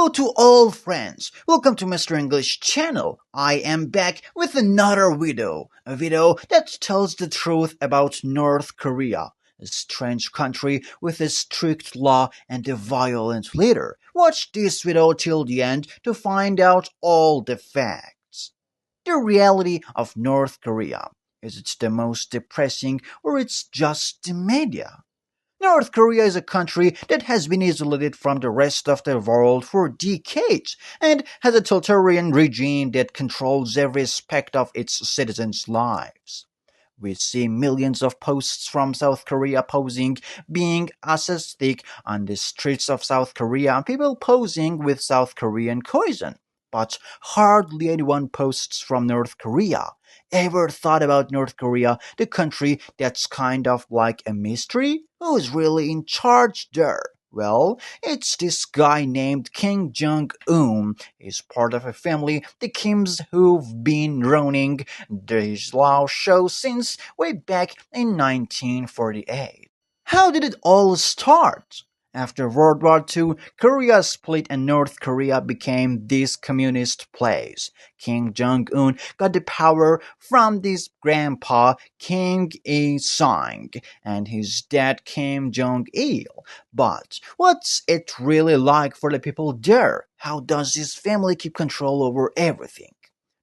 Hello to all friends. Welcome to Mr. English channel. I am back with another video. A video that tells the truth about North Korea, a strange country with a strict law and a violent leader. Watch this video till the end to find out all the facts. The reality of North Korea. Is it the most depressing or it's just the media? North Korea is a country that has been isolated from the rest of the world for decades and has a totalitarian regime that controls every aspect of its citizens' lives. We see millions of posts from South Korea posing being aesthetic on the streets of South Korea and people posing with South Korean cuisine. But hardly anyone posts from North Korea. Ever thought about North Korea, the country that's kind of like a mystery? Who's really in charge there? Well, it's this guy named Kim Jong-un. He's part of a family, the Kims, who've been running the Lao show since way back in 1948. How did it all start? After World War II, Korea split and North Korea became this communist place. Kim Jong-un got the power from his grandpa Kim Il-sung and his dad Kim Jong-il. But what's it really like for the people there? How does his family keep control over everything?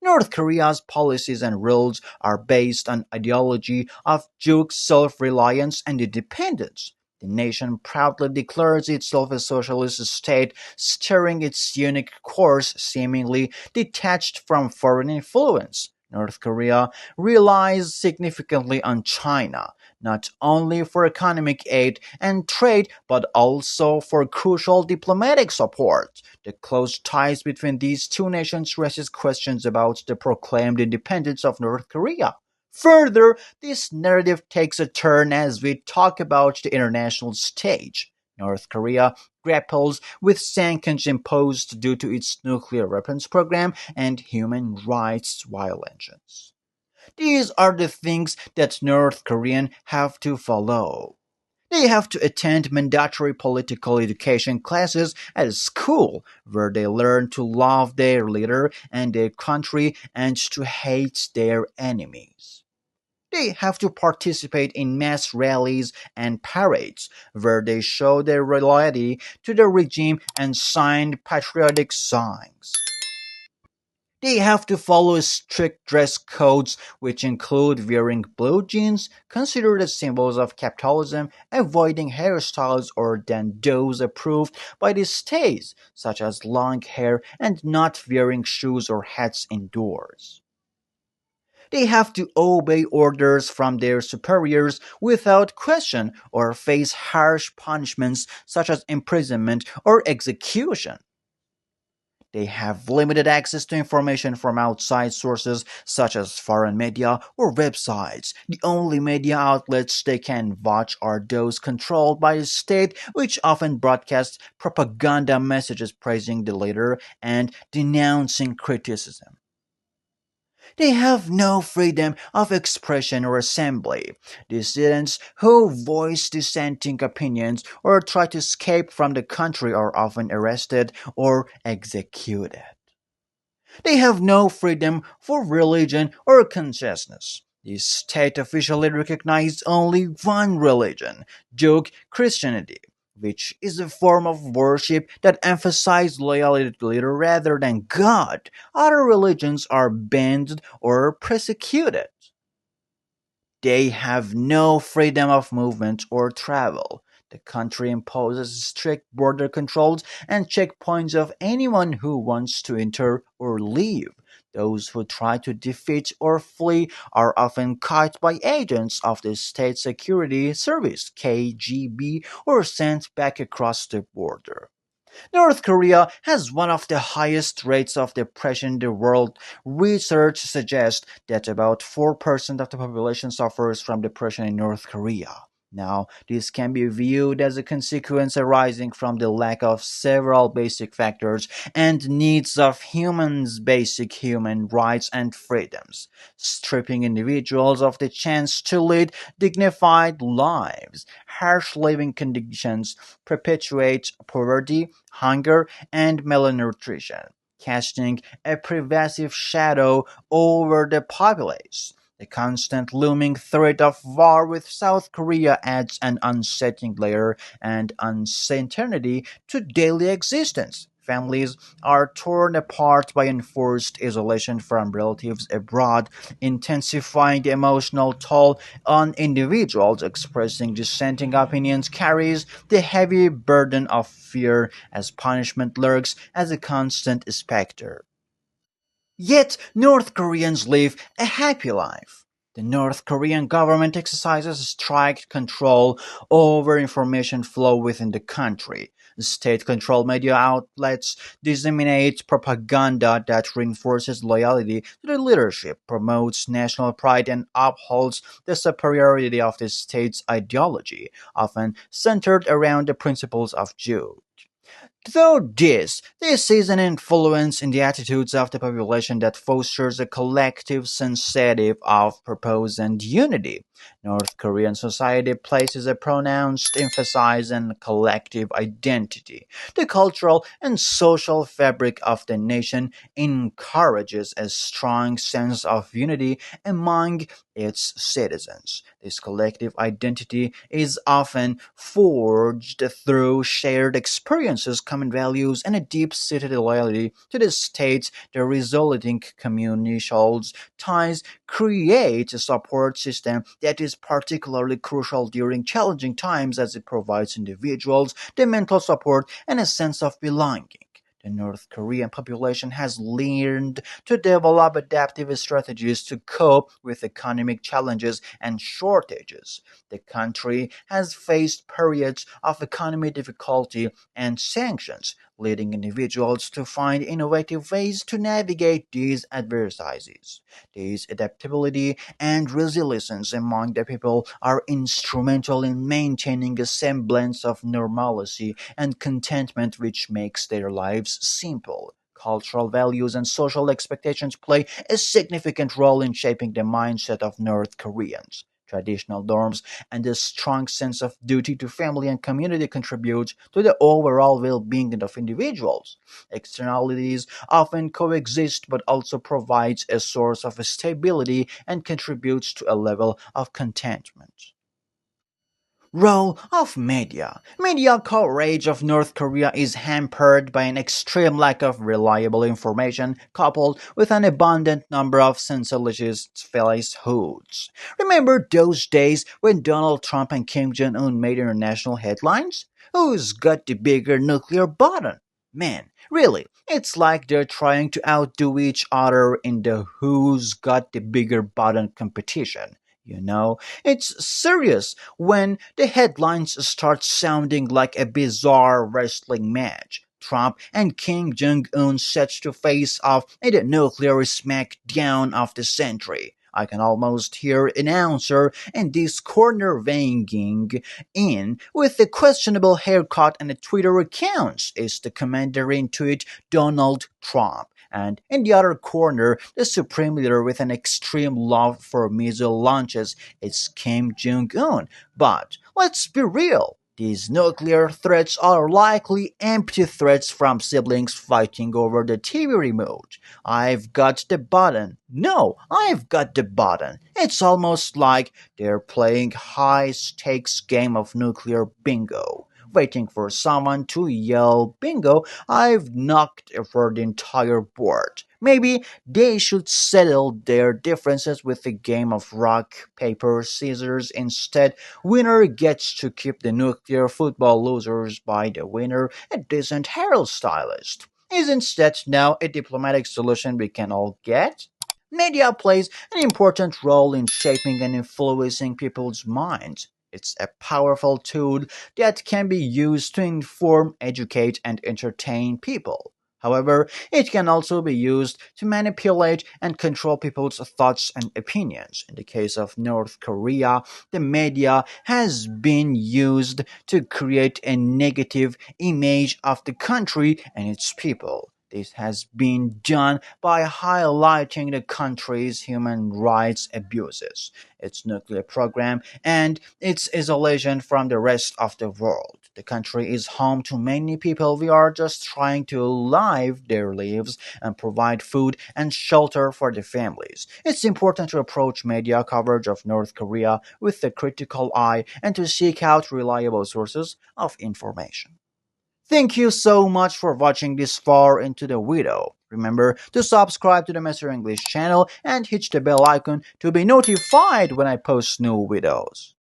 North Korea's policies and rules are based on ideology of Juke's self-reliance and independence. The nation proudly declares itself a socialist state, steering its unique course seemingly detached from foreign influence. North Korea relies significantly on China, not only for economic aid and trade, but also for crucial diplomatic support. The close ties between these two nations raises questions about the proclaimed independence of North Korea. Further, this narrative takes a turn as we talk about the international stage. North Korea grapples with sanctions imposed due to its nuclear weapons program and human rights violations. These are the things that North Koreans have to follow. They have to attend mandatory political education classes at school, where they learn to love their leader and their country and to hate their enemies. They have to participate in mass rallies and parades, where they show their loyalty to the regime and sign patriotic songs. They have to follow strict dress codes, which include wearing blue jeans, considered as symbols of capitalism, avoiding hairstyles other than those approved by the state, such as long hair, and not wearing shoes or hats indoors. They have to obey orders from their superiors without question or face harsh punishments such as imprisonment or execution. They have limited access to information from outside sources such as foreign media or websites. The only media outlets they can watch are those controlled by the state, which often broadcast propaganda messages praising the leader and denouncing criticism. They have no freedom of expression or assembly. Dissidents who voice dissenting opinions or try to escape from the country are often arrested or executed. They have no freedom for religion or consciousness. The state officially recognizes only one religion, Juke Christianity, which is a form of worship that emphasizes loyalty to the leader rather than God. Other religions are banned or persecuted. They have no freedom of movement or travel. The country imposes strict border controls and checkpoints of anyone who wants to enter or leave. Those who try to defeat or flee are often caught by agents of the State Security Service (KGB) or sent back across the border. North Korea has one of the highest rates of depression in the world. Research suggests that about 4% of the population suffers from depression in North Korea. Now, this can be viewed as a consequence arising from the lack of several basic factors and needs of humans' basic human rights and freedoms, stripping individuals of the chance to lead dignified lives. Harsh living conditions perpetuate poverty, hunger, and malnutrition, casting a pervasive shadow over the populace. The constant looming threat of war with South Korea adds an unsettling layer and uncertainty to daily existence. Families are torn apart by enforced isolation from relatives abroad, intensifying the emotional toll on individuals. Expressing dissenting opinions carries the heavy burden of fear as punishment lurks as a constant specter. Yet North Koreans live a happy life. The North Korean government exercises strict control over information flow within the country. State controlled media outlets disseminate propaganda that reinforces loyalty to the leadership, promotes national pride, and upholds the superiority of the state's ideology, often centered around the principles of Jude. Though this is an influence in the attitudes of the population that fosters a collective sensitive of purpose and unity. North Korean society places a pronounced emphasis on collective identity. The cultural and social fabric of the nation encourages a strong sense of unity among its citizens. This collective identity is often forged through shared experiences, common values, and a deep seated loyalty to the state. The resulting communal ties create a support system that is particularly crucial during challenging times as it provides individuals the mental support and a sense of belonging. The North Korean population has learned to develop adaptive strategies to cope with economic challenges and shortages. The country has faced periods of economic difficulty and sanctions, leading individuals to find innovative ways to navigate these adversities. This adaptability and resilience among the people are instrumental in maintaining a semblance of normalcy and contentment, which makes their lives simple. Cultural values and social expectations play a significant role in shaping the mindset of North Koreans. Traditional norms and a strong sense of duty to family and community contribute to the overall well-being of individuals. Externalities often coexist but also provides a source of stability and contributes to a level of contentment. Role of media coverage of North Korea is hampered by an extreme lack of reliable information coupled with an abundant number of sensationalist falsehoods. Remember those days when Donald Trump and Kim Jong-un made international headlines? Who's got the bigger nuclear button? Man, really, it's like they're trying to outdo each other in the who's got the bigger button competition. It's serious when the headlines start sounding like a bizarre wrestling match. Trump and Kim Jong Un set to face off in the nuclear smackdown of the century. I can almost hear an announcer in this corner weighing in with a questionable haircut and a Twitter account. Is the commander into it Donald Trump? And in the other corner, the supreme leader with an extreme love for missile launches is Kim Jong Un. But let's be real. These nuclear threats are likely empty threats from siblings fighting over the TV remote. I've got the button. No, I've got the button. It's almost like they're playing high stakes game of nuclear bingo, waiting for someone to yell bingo. I've knocked over the entire board. Maybe they should settle their differences with a game of rock, paper, scissors instead. Winner gets to keep the nuclear football, losers by the winner a decent hairstylist. Isn't that now a diplomatic solution we can all get? Media plays an important role in shaping and influencing people's minds. It's a powerful tool that can be used to inform, educate, and entertain people. However, it can also be used to manipulate and control people's thoughts and opinions. In the case of North Korea, the media has been used to create a negative image of the country and its people. This has been done by highlighting the country's human rights abuses, its nuclear program, and its isolation from the rest of the world. The country is home to many people who are just trying to live their lives and provide food and shelter for their families. It's important to approach media coverage of North Korea with a critical eye and to seek out reliable sources of information. Thank you so much for watching this far into the video. Remember to subscribe to the Mr. English channel and hit the bell icon to be notified when I post new videos.